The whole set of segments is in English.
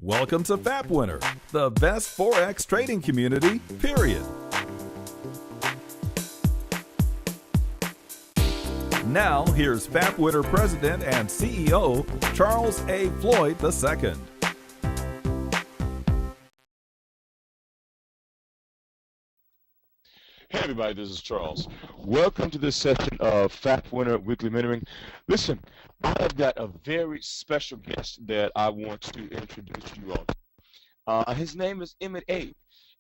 Welcome to FapWinner, the best Forex trading community, period. Now, here's FapWinner President and CEO, Charles A. Floyd II. Hey everybody, this is Charles. Welcome to this session of FapWinner Weekly Mentoring. Listen, I have got a very special guest that I want to introduce to you all. His name is Emmett Aid,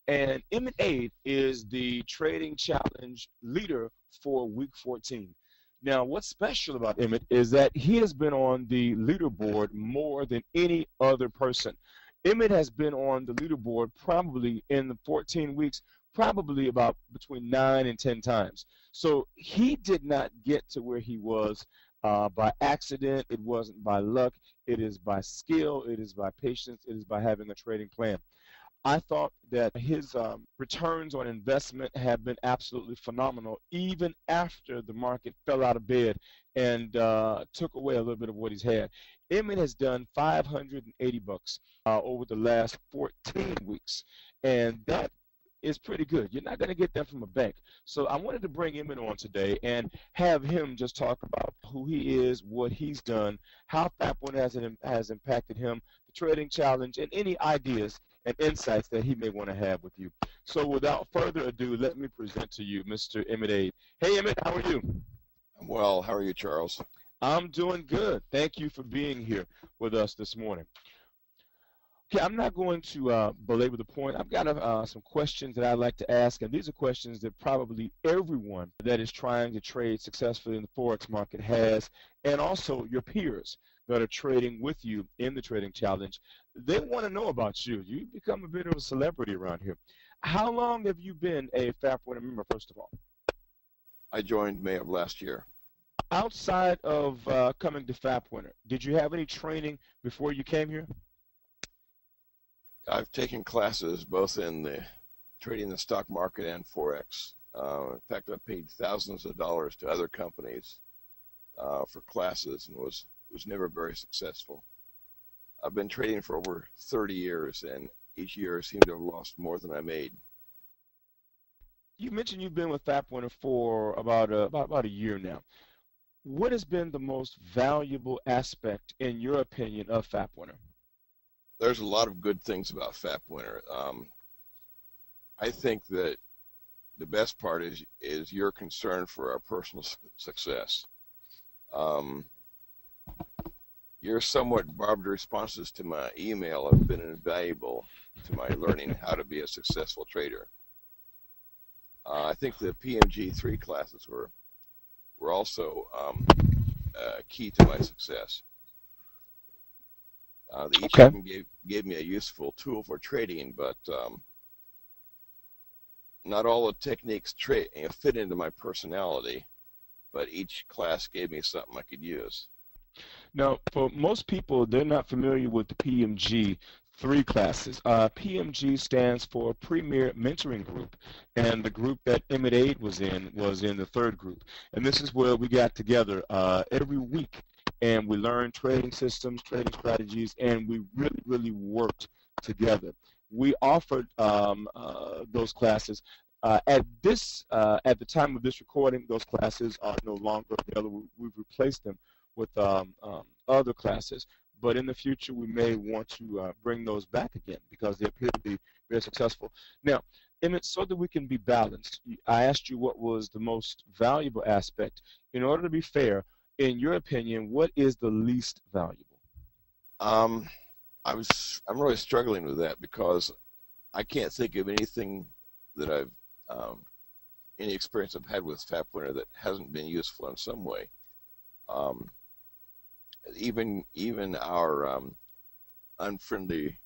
and Emmett Aid is the Trading Challenge leader for Week 14. Now, what's special about Emmett is that he has been on the leaderboard more than any other person. Emmett has been on the leaderboard probably in the 14 weeks, probably about between 9 and 10 times. So he did not get to where he was by accident. It wasn't by luck. It is by skill. It is by patience. It is by having a trading plan. I thought that his returns on investment have been absolutely phenomenal, even after the market fell out of bed and took away a little bit of what he's had. Emmett has done $580 over the last 14 weeks, and that is pretty good. You're not going to get that from a bank. So I wanted to bring Emmett on today and have him just talk about who he is, what he's done, how FapWinner has impacted him, the trading challenge, and any ideas and insights that he may want to have with you. So without further ado, let me present to you Mr. Emmett Aid. Hey, Emmett, how are you? I'm well. How are you, Charles? I'm doing good. Thank you for being here with us this morning. Okay, I'm not going to belabor the point. I've got some questions that I'd like to ask, and these are questions that probably everyone that is trying to trade successfully in the Forex market has, and also your peers that are trading with you in the trading challenge. They want to know about you. You've become a bit of a celebrity around here. How long have you been a FapWinner member, first of all? I joined May of last year. Outside of coming to FapWinner, did you have any training before you came here? I've taken classes both in the trading the stock market and Forex. In fact, I paid thousands of dollars to other companies for classes and was never very successful. I've been trading for over 30 years, and each year I seem to have lost more than I made. You mentioned you've been with FapWinner for about a year now. What has been the most valuable aspect, in your opinion, of FapWinner? There's a lot of good things about FapWinner. I think that the best part is your concern for our personal success. Your somewhat barbed responses to my email have been invaluable to my learning how to be a successful trader. I think the PMG3 classes were also key to my success. Each of them gave me a useful tool for trading, but not all the techniques fit into my personality, but each class gave me something I could use. Now, for most people, they're not familiar with the PMG3 classes. PMG stands for Premier Mentoring Group, and the group that Emmett Aid was in the third group. And this is where we got together every week, and we learned trading systems, trading strategies, and we really worked together. We offered those classes. At the time of this recording, those classes are no longer available. We've replaced them with other classes, but in the future we may want to bring those back again because they appear to be very successful. Now, Emmett, so that we can be balanced, I asked you what was the most valuable aspect. In order to be fair, in your opinion, what is the least valuable? I'm really struggling with that because I can't think of anything that any experience I've had with FapWinner that hasn't been useful in some way. Even our unfriendly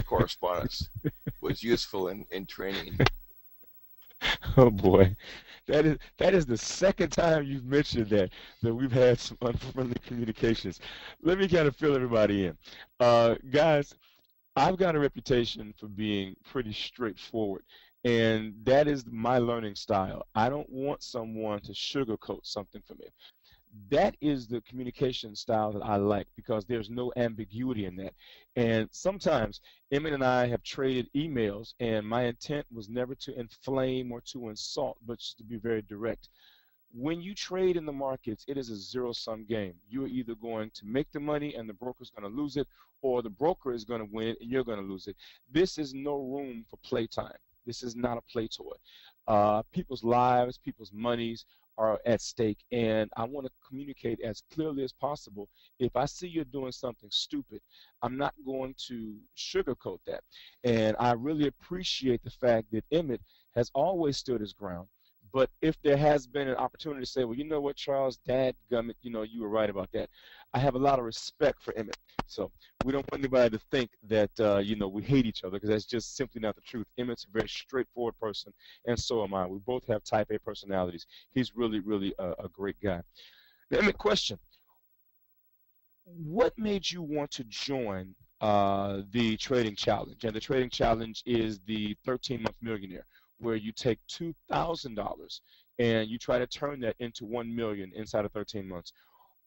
correspondence was useful in training. Oh boy, that is the second time you've mentioned that we've had some unfriendly communications. Let me kind of fill everybody in. Guys, I've got a reputation for being pretty straightforward, and that is my learning style. I don't want someone to sugarcoat something for me. That is the communication style that I like because there's no ambiguity in that. And sometimes Emmett and I have traded emails, and my intent was never to inflame or to insult, but just to be very direct. When you trade in the markets, it is a zero-sum game. You're either going to make the money and the broker's going to lose it, or the broker is going to win it and you're going to lose it. This is no room for playtime. This is not a play toy. People's lives, people's monies are at stake, and I want to communicate as clearly as possible. If I see you're doing something stupid, I'm not going to sugarcoat that. And I really appreciate the fact that Emmett has always stood his ground. But if there has been an opportunity to say, well, you know what, Charles, dad gummit, you were right about that. I have a lot of respect for Emmett. So we don't want anybody to think that, we hate each other, because that's just simply not the truth. Emmett's a very straightforward person, and so am I. We both have type A personalities. He's really, really a great guy. Now, Emmett, question. What made you want to join the trading challenge? And the trading challenge is the 13-month millionaire, where you take $2,000 and you try to turn that into $1 million inside of 13 months.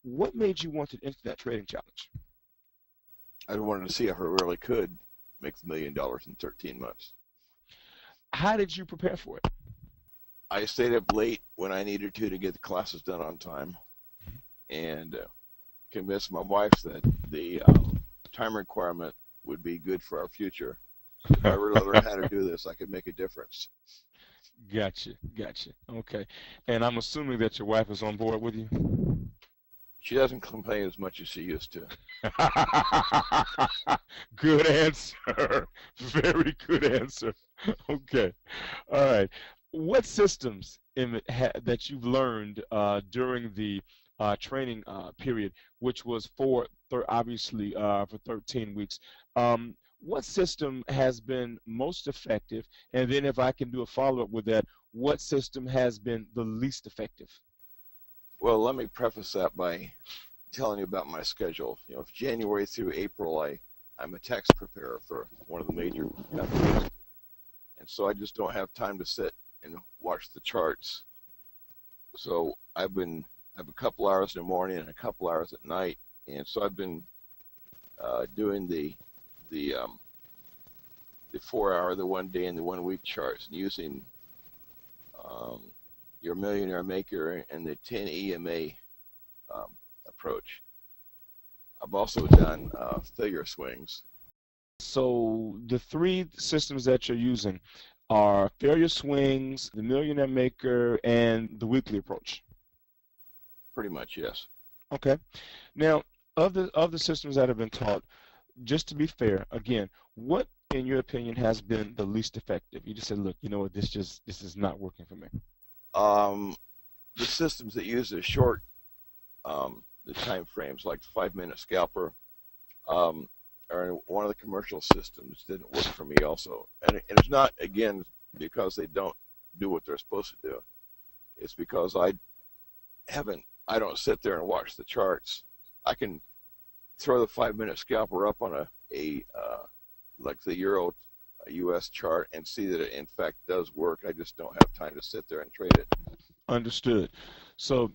What made you want to enter that trading challenge? I wanted to see if I really could make $1 million in 13 months. How did you prepare for it? I stayed up late when I needed to get the classes done on time, and convinced my wife that the time requirement would be good for our future. If I really learned how to do this, I could make a difference. Gotcha. Okay. And I'm assuming that your wife is on board with you? She doesn't complain as much as she used to. Good answer. Very good answer. Okay. All right. What systems that you've learned during the training period, which was obviously for 13 weeks, what system has been most effective? And then if I can do a follow-up with that, what system has been the least effective? Well, let me preface that by telling you about my schedule. January through April, I'm a tax preparer for one of the major companies. And so I just don't have time to sit and watch the charts. So I have a couple hours in the morning and a couple hours at night. And so I've been doing the 4-hour, the 1 day, and the 1 week charts, and using your millionaire maker and the 10 EMA approach. I've also done failure swings. So the three systems that you're using are failure swings, the millionaire maker, and the weekly approach. Pretty much, yes. Okay. Now, of the systems that have been taught, just to be fair, again, what in your opinion has been the least effective? You just said, look, you know what, this is not working for me. The systems that use the short the time frames, like the 5-minute scalper, or one of the commercial systems didn't work for me also. And it's not, again, because they don't do what they're supposed to do. It's because I don't sit there and watch the charts. I can throw the 5-minute scalper up on like the Euro US chart and see that it in fact does work. I just don't have time to sit there and trade it. Understood. So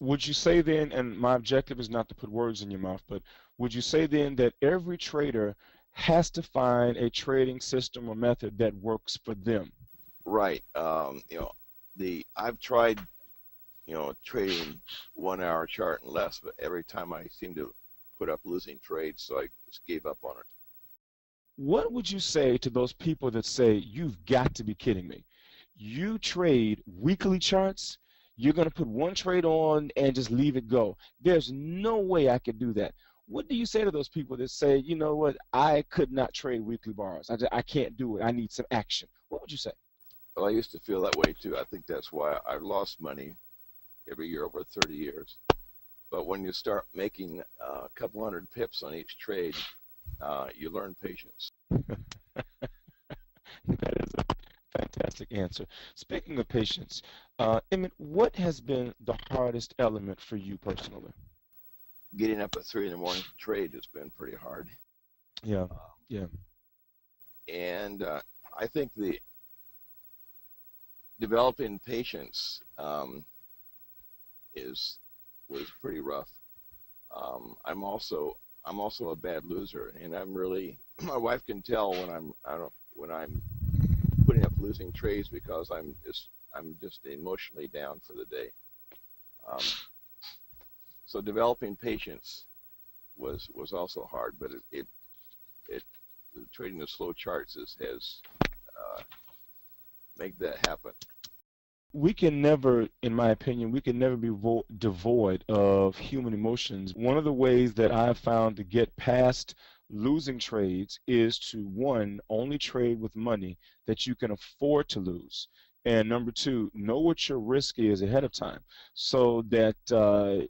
would you say then, and my objective is not to put words in your mouth, but would you say then that every trader has to find a trading system or method that works for them? Right. I've tried, trading 1 hour chart and less, but every time I seem to put up losing trades, so I just gave up on it. What would you say to those people that say, you've got to be kidding me? You trade weekly charts, you're going to put one trade on and just leave it go. There's no way I could do that. What do you say to those people that say, you know what, I could not trade weekly bars. I can't do it. I need some action. What would you say? Well, I used to feel that way too. I think that's why I lost money every year over 30 years. But when you start making a couple hundred pips on each trade, you learn patience. That is a fantastic answer. Speaking of patience, Emmett, what has been the hardest element for you personally? Getting up at 3 in the morning to trade has been pretty hard. Yeah. And I think the developing patience is was pretty rough. I'm also a bad loser, and I'm really my wife can tell when I'm putting up losing trades because I'm just emotionally down for the day. Um, so developing patience was also hard, but it trading the slow charts has make that happen. We can never, in my opinion, we can never be devoid of human emotions. One of the ways that I've found to get past losing trades is to, one, only trade with money that you can afford to lose. And number two, know what your risk is ahead of time so that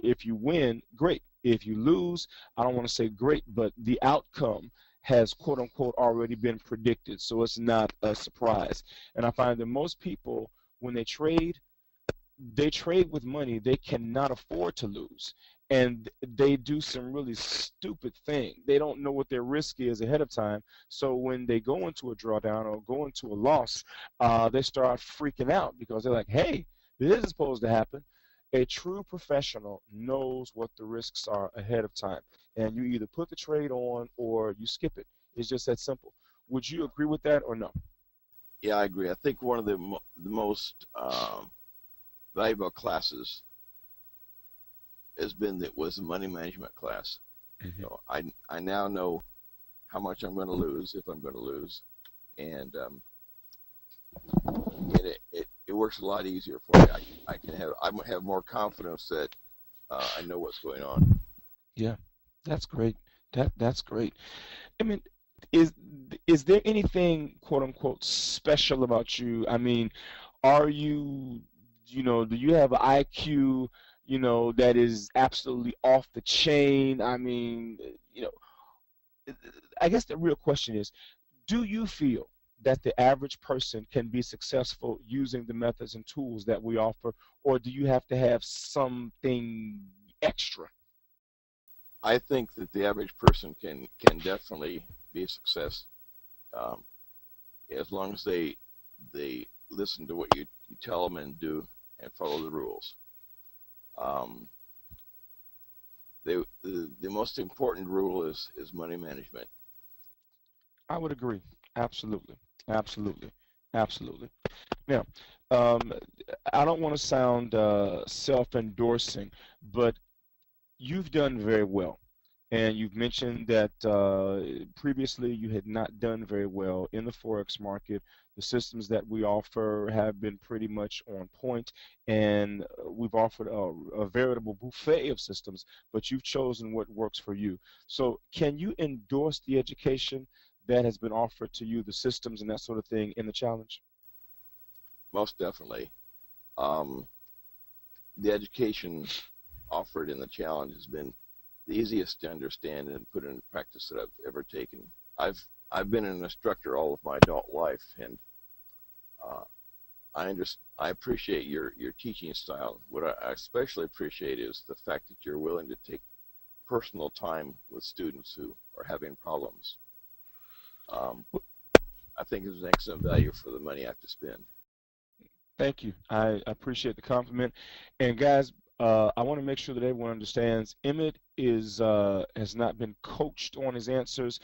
if you win, great. If you lose, I don't want to say great, but the outcome has quote unquote already been predicted. So it's not a surprise. And I find that most people, when they trade with money they cannot afford to lose, and they do some really stupid thing. They don't know what their risk is ahead of time, so when they go into a drawdown or go into a loss, they start freaking out because they're like, hey, this is supposed to happen. A true professional knows what the risks are ahead of time, and you either put the trade on or you skip it. It's just that simple. Would you agree with that or no? Yeah, I agree. I think one of the most valuable classes was the money management class. Mm-hmm. So I now know how much I'm going to lose if I'm going to lose, and it works a lot easier for me. I have more confidence that I know what's going on. Yeah, that's great. That's great. I mean, is is there anything quote unquote special about you? I mean, are you, do you have an IQ, that is absolutely off the chain? I mean, I guess the real question is, do you feel that the average person can be successful using the methods and tools that we offer, or do you have to have something extra? I think that the average person can definitely be a success, um, as long as they listen to what you tell them and do and follow the rules. Um, the most important rule is money management. I would agree. Absolutely. Absolutely. Absolutely. Now, um, I don't want to sound self-endorsing, but you've done very well. And you've mentioned that previously you had not done very well in the Forex market. The systems that we offer have been pretty much on point, and we've offered a veritable buffet of systems, but you've chosen what works for you. So, can you endorse the education that has been offered to you, the systems and that sort of thing in the challenge? Most definitely. Um, the education offered in the challenge has been the easiest to understand and put into practice that I've ever taken. I've been an instructor all of my adult life, and uh, I appreciate your teaching style. What I especially appreciate is the fact that you're willing to take personal time with students who are having problems. Um, I think it's an excellent value for the money I have to spend. Thank you. I appreciate the compliment. And guys, I want to make sure that everyone understands Emmett has not been coached on his answers.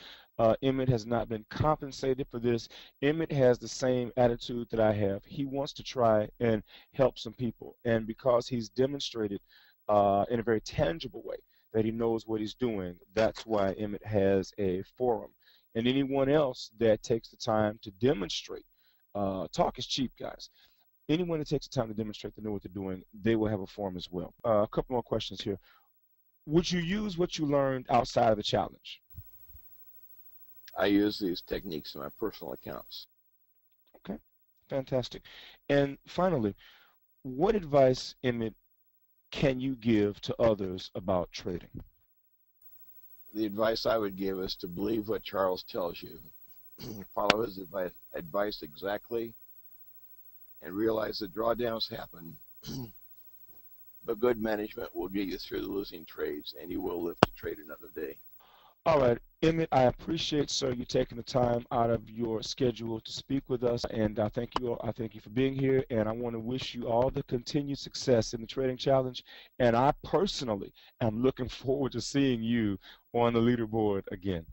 Emmett has not been compensated for this. Emmett has the same attitude that I have. He wants to try and help some people. And because he's demonstrated in a very tangible way that he knows what he's doing, that's why Emmett has a forum. And anyone else that takes the time to demonstrate, talk is cheap, guys. Anyone that takes the time to demonstrate they know what they're doing, they will have a form as well. A couple more questions here. Would you use what you learned outside of the challenge? I use these techniques in my personal accounts. Okay, fantastic. And finally, what advice, Emmett, can you give to others about trading? The advice I would give is to believe what Charles tells you, follow his advice exactly, and realize that drawdowns happen, but good management will get you through the losing trades, and you will live to trade another day. All right, Emmett, I appreciate, sir, you taking the time out of your schedule to speak with us, and I thank you. I thank you for being here, and I want to wish you all the continued success in the trading challenge. And I personally am looking forward to seeing you on the leaderboard again.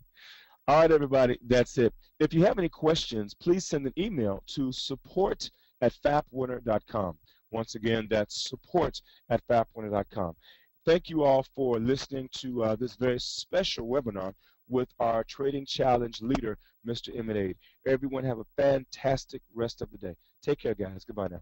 All right, everybody, that's it. If you have any questions, please send an email to support@fapwinner.com. Once again, that's support@fapwinner.com. Thank you all for listening to this very special webinar with our Trading Challenge leader, Mr. Emmett Aid. Everyone have a fantastic rest of the day. Take care, guys. Goodbye now.